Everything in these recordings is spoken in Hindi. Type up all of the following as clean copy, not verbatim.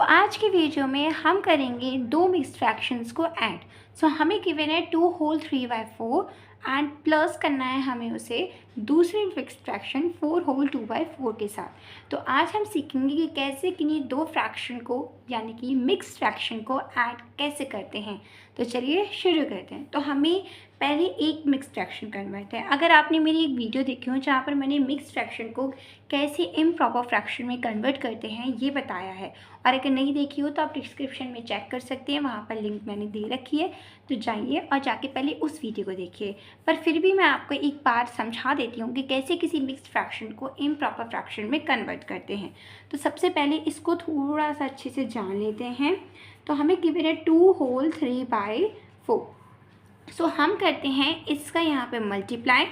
आज की वीडियो में हम करेंगे दो मिक्स्ड फ्रैक्शंस को ऐड। हमें गिवन है 2 होल 3/4 एंड प्लस करना है हमें उसे दूसरे मिक्स्ड फ्रैक्शन 4 होल 2/4 के साथ। तो आज हम सीखेंगे कि कैसे किन्हीं दो फ्रैक्शन को यानी कि मिक्स्ड फ्रैक्शन को ऐड कैसे करते हैं। तो चलिए शुरू करते हैं। तो हमें पहले एक मिक्स्ड फ्रैक्शन करना है। अगर आपने मेरी एक वीडियो देखी हो जहाँ पर मैंने मिक्स्ड फ्रैक्शन को कैसे इम्प्रॉपर फ्रैक्शन में कन्वर्ट करते हैं ये बताया है, और अगर नहीं देखी हो तो आप डिस्क्रिप्शन में चेक कर सकते हैं, वहाँ पर लिंक मैंने दे रखी है। तो जाइए और जाके पहले उस वीडियो को देखिए। पर फिर भी मैं आपको एक बार समझा देती हूँ कि कैसे किसी मिक्स्ड फ्रैक्शन को इम्प्रॉपर फ्रैक्शन में कन्वर्ट करते हैं। तो सबसे पहले इसको थोड़ा सा अच्छे से जान लेते हैं। तो हमें गिवन है 2 होल 3/4। हम करते हैं इसका यहाँ पे मल्टीप्लाई।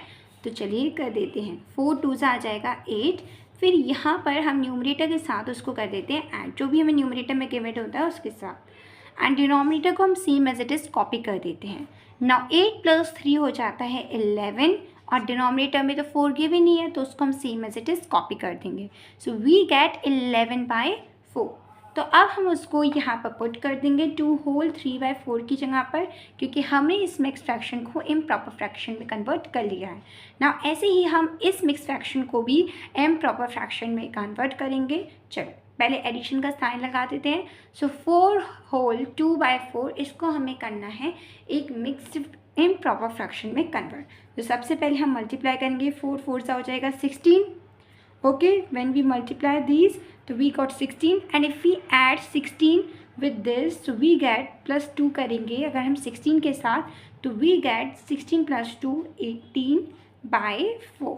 तो चलिए कर देते हैं, 4 2 आ जाएगा 8। फिर यहाँ पर हम न्यूमरेटर के साथ उसको कर देते हैं ऐड, जो भी हमें न्यूमरेटर में गिवन होता है उसके साथ। एंड डिनोमिनेटर को हम same as it is copy कर देते हैं। नाउ 8 + 3 हो जाता है 11, और डिनोमिनेटर में तो 4 गिवन नहीं है तो उसको हम same as it is copy कर देंगे। So we get 11/4। तो अब हम उसको यहाँ पर पुट कर देंगे 2 होल 3/4 की जगह पर, क्योंकि हमने इस मिक्स फ्रैक्शन को इम्प्रॉपर फ्रैक्शन में कन्वर्ट कर लिया है ना। ऐसे ही हम इस मिक्स फ्रैक्शन को भी इम्प्रॉपर फ्रैक्शन में कन्वर्ट करेंगे। चलो पहले एडिशन का साइन लगा देते हैं। 4 होल 2/4 इसको हमें करना है एक मिक्स्ड इम्प्रॉपर फ्रैक्शन में कन्वर्ट। तो सबसे पहले हम मल्टीप्लाई करेंगे, 4 4 सा हो जाएगा 16। Okay, when we multiply these, so we got 16, and if we add 16 with this, so we get +2 करेंगे अगर हम 16 के साथ, तो we get 16 + 2 18/4।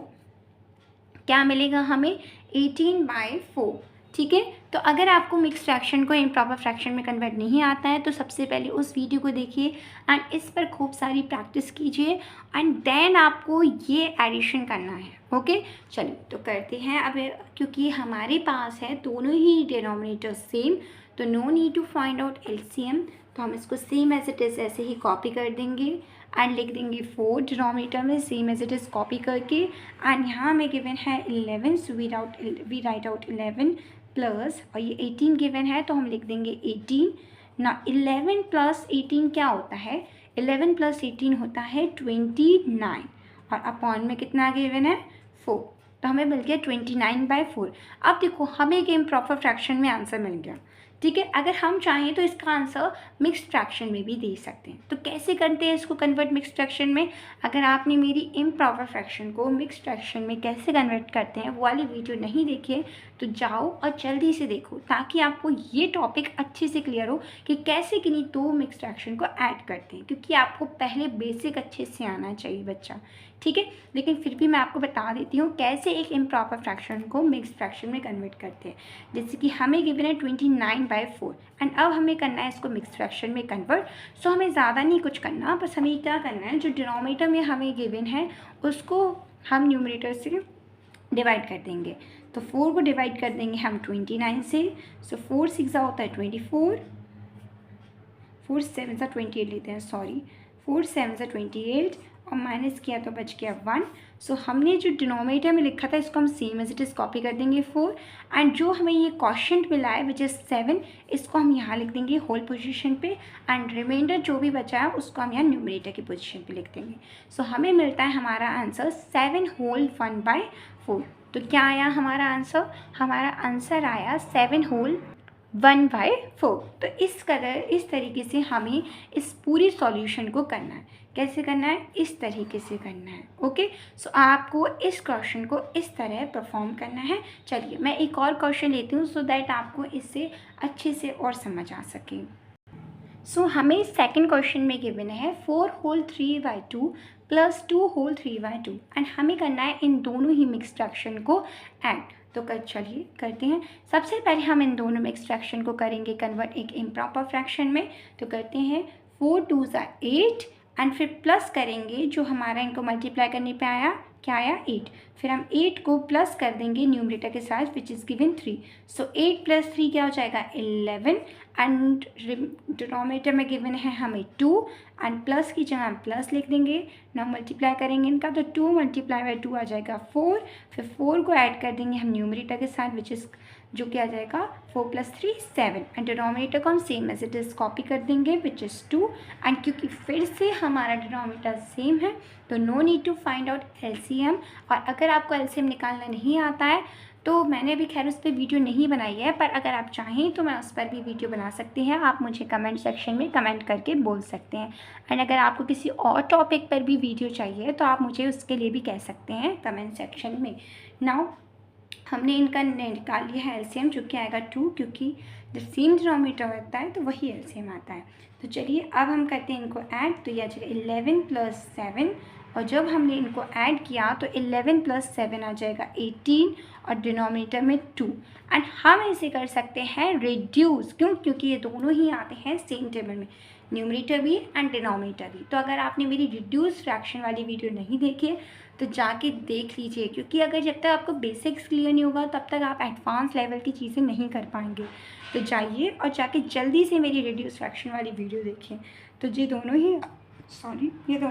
क्या मिलेगा हमें? 18/4। ठीक है। तो अगर आपको मिक्स फ्रैक्शन को इम्प्रॉपर फ्रैक्शन में कन्वर्ट नहीं आता है तो सबसे पहले उस वीडियो को देखिए एंड इस पर खूब सारी प्रैक्टिस कीजिए, एंड देन आपको ये एडिशन करना है। ओके, चलिए तो करते हैं। अब क्योंकि हमारे पास है दोनों ही डिनोमिनेटर सेम, तो no need to find out LCM. तो हम इसको सेम एज इट इज़ ऐसे ही कॉपी कर देंगे एंड लिख देंगे 4 डिनोमिनेटर में same as it is copy करके। एंड यहाँ हमें गिवन है 11, so we write out 11 plus, और ये 18 गिवन है तो हम लिख देंगे 18 ना। 11 + 18 क्या होता है? 11 + 18 होता है 29, और अपॉन में कितना गिवन है? 4। तो हमें मिल गया 29/4। अब देखो हमें एक इम्प्रॉपर फ्रैक्शन में आंसर मिल गया। ठीक है, अगर हम चाहें तो इसका आंसर मिक्स्ड फ्रैक्शन में भी दे सकते हैं। तो कैसे करते हैं इसको कन्वर्ट मिक्स्ड फ्रैक्शन में? अगर आपने मेरी इम्प्रॉपर फ्रैक्शन को मिक्स्ड फ्रैक्शन में कैसे कन्वर्ट करते हैं वो वाली वीडियो नहीं देखी है तो जाओ और जल्दी से देखो, ताकि आपको ये टॉपिक अच्छे से क्लियर हो कि कैसे किन्हीं दो मिक्स्ड फ्रैक्शन को ऐड करते हैं, क्योंकि आपको पहले बेसिक अच्छे से आना चाहिए बच्चा। ठीक है, लेकिन फिर भी मैं आपको बता देती हूँ कैसे एक इम्प्रॉपर फ्रैक्शन को मिक्स्ड फ्रैक्शन में कन्वर्ट करते हैं। जैसे कि हमें गिवन है 29/4 एंड अब हमें करना है इसको मिक्स्ड फ्रैक्शन में कन्वर्ट। सो हमें ज़्यादा नहीं कुछ करना, बस हमें क्या करना है, जो डिनोमिनेटर में हमें गिवन है उसको हम न्यूमरेटर से डिवाइड कर देंगे। तो 4 को डिवाइड कर देंगे हम 29 से। सो 4 6 होता है 24, 4 7 28 लेते हैं, सॉरी 4 7 28, और माइनस किया तो बच गया 1। सो हमने जो डिनोमिनेटर में लिखा था इसको हम same as it is copy कर देंगे 4, एंड जो हमें ये क्वोशिएंट मिला है विच इज़ 7, इसको हम यहाँ लिख देंगे होल पोजीशन पे, एंड रिमाइंडर जो भी बचा है उसको हम यहाँ न्यूमरेटर की पोजीशन पे लिख देंगे। सो हमें मिलता है हमारा आंसर 7 होल 1/4। तो क्या आया हमारा आंसर? हमारा आंसर आया 7 होल 1/4। तो इस तरीके से हमें इस पूरी सॉल्यूशन को करना है। कैसे करना है? इस तरीके से करना है। ओके, सो आपको इस क्वेश्चन को इस तरह परफॉर्म करना है। चलिए मैं एक और क्वेश्चन लेती हूँ सो दैट आपको इससे अच्छे से और समझ आ सके। हमें सेकंड क्वेश्चन में गिवन है 4 होल 3/2 + 2 होल 3/2, एंड हमें करना है इन दोनों ही मिक्स्ड फ्रैक्शन को ऐड। तो चलिए करते हैं। सबसे पहले हम इन दोनों मिक्स्ड फ्रैक्शन को करेंगे कन्वर्ट एक इम्प्रॉपर फ्रैक्शन में। तो करते हैं 4 2 8, एंड फिर प्लस करेंगे जो हमारा इनको मल्टीप्लाई करने पे आया, क्या आया? 8। फिर हम 8 को प्लस कर देंगे न्यूमरेटर के साथ विच इज़ गिवन 3। सो 8 + 3 क्या हो जाएगा? 11, एंड डिनोमिनेटर में गिवन है हमें 2, एंड प्लस की जगह हम प्लस लिख देंगे। ना मल्टीप्लाई करेंगे इनका तो 2 × 2 आ जाएगा 4। फिर 4 को ऐड कर देंगे हम न्यूमरेटर के साथ विच इज़ जो कि आ जाएगा 4 + 3 7 एंड डिनोमिनेटर को हम same as it is copy कर देंगे विच इज़ 2 एंड क्योंकि फिर से हमारा डिनोमिनेटर सेम है तो no need to find out LCM. और अगर आपको एलसीएम निकालना नहीं आता है तो मैंने भी खैर उस पर वीडियो नहीं बनाई है, पर अगर आप चाहें तो मैं उस पर भी वीडियो बना सकती हैं। आप मुझे कमेंट सेक्शन में कमेंट करके बोल सकते हैं एंड अगर आपको किसी और टॉपिक पर भी वीडियो चाहिए तो आप मुझे उसके लिए भी कह सकते हैं कमेंट सेक्शन में। नाउ हमने इनका निकाल लिया है एलसीएम जो कि आएगा 2, क्योंकि जब सेम डिनोमिनेटर होता है तो वही एलसीएम आता है। तो चलिए अब हम करते हैं इनको ऐड, तो यह आ जाएगा 11 + 7 और जब हमने इनको ऐड किया तो 11 + 7 आ जाएगा 18 और डिनोमिनेटर में 2 एंड हम इसे कर सकते हैं रिड्यूस, क्योंकि ये दोनों ही आते हैं सेम टेबल में, न्यूमरेटर भी एंड डिनोमिनेटर भी। तो अगर आपने मेरी रिड्यूस फ्रैक्शन वाली वीडियो नहीं देखी है तो जाके देख लीजिए, क्योंकि अगर जब तक आपको बेसिक्स क्लियर नहीं होगा तब तक आप एडवांस लेवल की चीज़ें नहीं कर पाएंगे। तो जाइए और जाके जल्दी से मेरी रिड्यूस फ्रैक्शन वाली वीडियो देखें। तो ये दोनों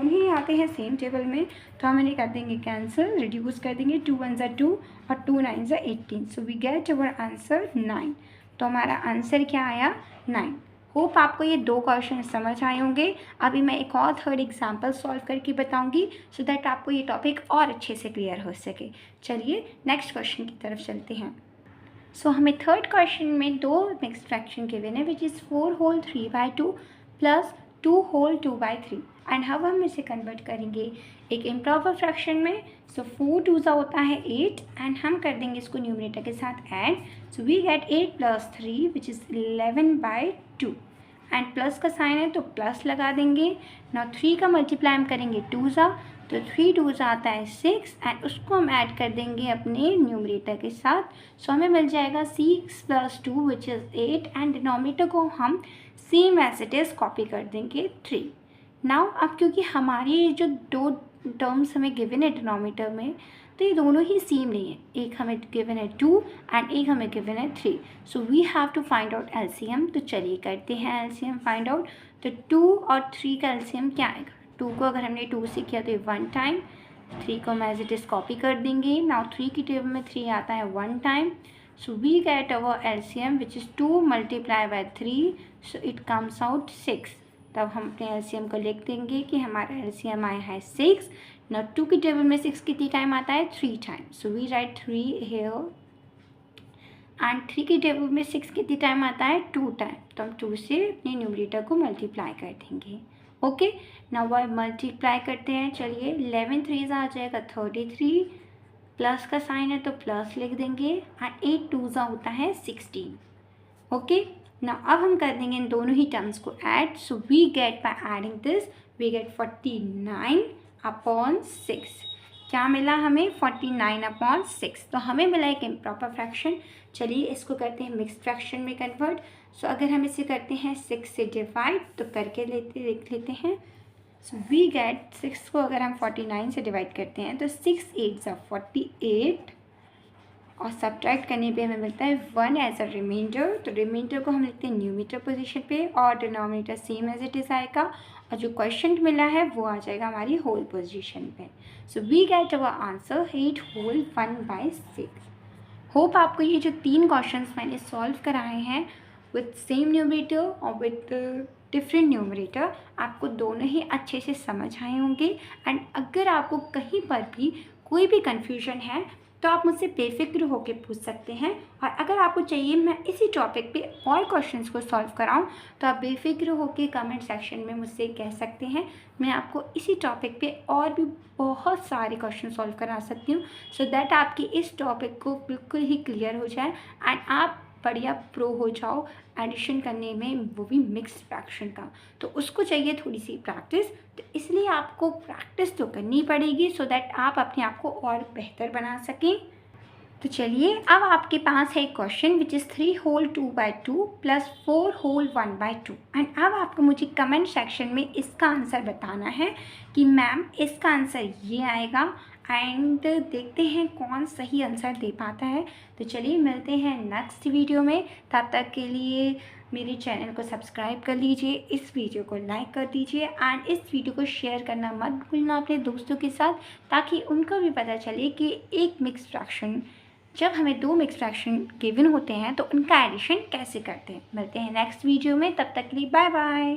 ही आते हैं सेम टेबल में, तो हम इन्हें कर देंगे कैंसिल, रिड्यूस कर देंगे, 2 × 1 = 2 और 2 × 9 = 18। So we get our answer 9। तो हमारा आंसर क्या आया 9। होप आपको ये 2 क्वेश्चन समझ आए होंगे। अभी मैं एक और थर्ड एग्जाम्पल सॉल्व करके बताऊंगी सो दैट आपको ये टॉपिक और अच्छे से क्लियर हो सके। चलिए नेक्स्ट क्वेश्चन की तरफ चलते हैं। सो हमें थर्ड क्वेश्चन में 2 मिक्स्ड फ्रैक्शन गिवन है which is 4 whole 3/2 plus 2 whole 2/3 and अब हम इसे कन्वर्ट करेंगे एक इम्प्रॉपर फ्रैक्शन में। सो 4 2 होता है 8 एंड हम कर देंगे इसको न्यूमरेटर के साथ add. So we get 8 + 3 which is 11/2 and plus का साइन है तो प्लस लगा देंगे। नाउ 3 का मल्टीप्लाई हम करेंगे 2 तो 3 2 आता है 6 एंड उसको हम ऐड कर देंगे अपने न्यूमरेटर के साथ। सो हमें मिल जाएगा 6 + 2 विच इज़ 8 एंड डिनोमिनेटर को हम same as it is copy कर देंगे 3। नाउ अब क्योंकि हमारी जो 2 टर्म्स हमें गिवन है डिनोमिनेटर में तो ये दोनों ही सेम नहीं है, एक हमें गिवन है 2 एंड एक हमें गिवन है 3। So we have to find out LCM. तो चलिए करते हैं एलसीएम फाइंड आउट। तो 2 और 3 का एलसीएम क्या आएगा, 2 को अगर हमने 2 से किया तो 1 टाइम, 3 को हम एज इट इज़ कॉपी कर देंगे। नाउ 3 की टेबल में 3 आता है 1 time. So we get our LCM which is 2 × 3 so it comes out 6। तब हम अपने एलसीएम को लिख देंगे कि हमारा एलसीएम आया है 6। ना 2 की टेबल में 6 कितनी टाइम आता है 3 time. So we write 3 here and 3 की टेबल में 6 कितनी टाइम आता है 2 टाइम। तो हम 2 से अपने न्यूमरेटर को मल्टीप्लाई कर देंगे। ओके नाउ वाई मल्टीप्लाई करते हैं। चलिए 11 3 आ जाएगा 33, प्लस का साइन है तो प्लस लिख देंगे एंड 8 2 होता है 16। ओके ना अब हम कर देंगे इन दोनों ही टर्म्स को add. So we get by adding this we get 49/6। क्या मिला हमें 49/6। तो हमें मिला एक इम्प्रॉपर फ्रैक्शन। चलिए इसको करते हैं मिक्स्ड फ्रैक्शन में कन्वर्ट। सो अगर हम इसे करते हैं 6 से डिवाइड तो करके देख लेते हैं। सो वी गेट 6 को अगर हम 49 से डिवाइड करते हैं तो 6 8 = 48 और सब्ट्रैक्ट करने पे हमें मिलता है 1 एज अ रिमाइंडर। तो रिमाइंडर को हम लिखते हैं न्यूमरेटर पोजीशन पे और denominator same as it is आएगा और जो क्वेश्चन मिला है वो आ जाएगा हमारी होल पोजीशन पे। So we get our answer 8 whole 1/6। Hope आपको ये जो 3 क्वेश्चंस मैंने सॉल्व कराए हैं विथ सेम न्यूमरेटर और विथ डिफरेंट न्यूमरेटर आपको दोनों ही अच्छे से समझ आए होंगे। एंड अगर आपको कहीं पर भी कोई भी कन्फ्यूजन है तो आप मुझसे बेफिक्र होकर पूछ सकते हैं और अगर आपको चाहिए मैं इसी टॉपिक पे और क्वेश्चंस को सॉल्व कराऊं तो आप बेफिक्र होकर कमेंट सेक्शन में मुझसे कह सकते हैं। मैं आपको इसी टॉपिक पे और भी बहुत सारे क्वेश्चन सॉल्व करा सकती हूँ सो दैट आपकी इस टॉपिक को बिल्कुल ही क्लियर हो जाए एंड आप बढ़िया प्रो हो जाओ एडिशन करने में, वो भी मिक्स्ड फ्रैक्शन का। तो उसको चाहिए थोड़ी सी प्रैक्टिस, तो इसलिए आपको प्रैक्टिस तो करनी पड़ेगी सो दैट आप अपने आप को और बेहतर बना सकें। तो चलिए अब आपके पास है एक question which is 3 whole 2/2 plus 4 whole 1/2 and अब आपको मुझे कमेंट सेक्शन में इसका आंसर बताना है कि मैम इसका आंसर ये आएगा एंड देखते हैं कौन सही आंसर दे पाता है। तो चलिए मिलते हैं नेक्स्ट वीडियो में, तब तक के लिए मेरे चैनल को सब्सक्राइब कर लीजिए, इस वीडियो को लाइक कर दीजिए एंड इस वीडियो को शेयर करना मत भूलना अपने दोस्तों के साथ ताकि उनको भी पता चले कि एक मिक्स्ड फ्रैक्शन जब हमें दो मिक्स फ्रैक्शन गिवन होते हैं तो उनका एडिशन कैसे करते हैं। मिलते हैं नेक्स्ट वीडियो में, तब तक के लिए बाय बाय।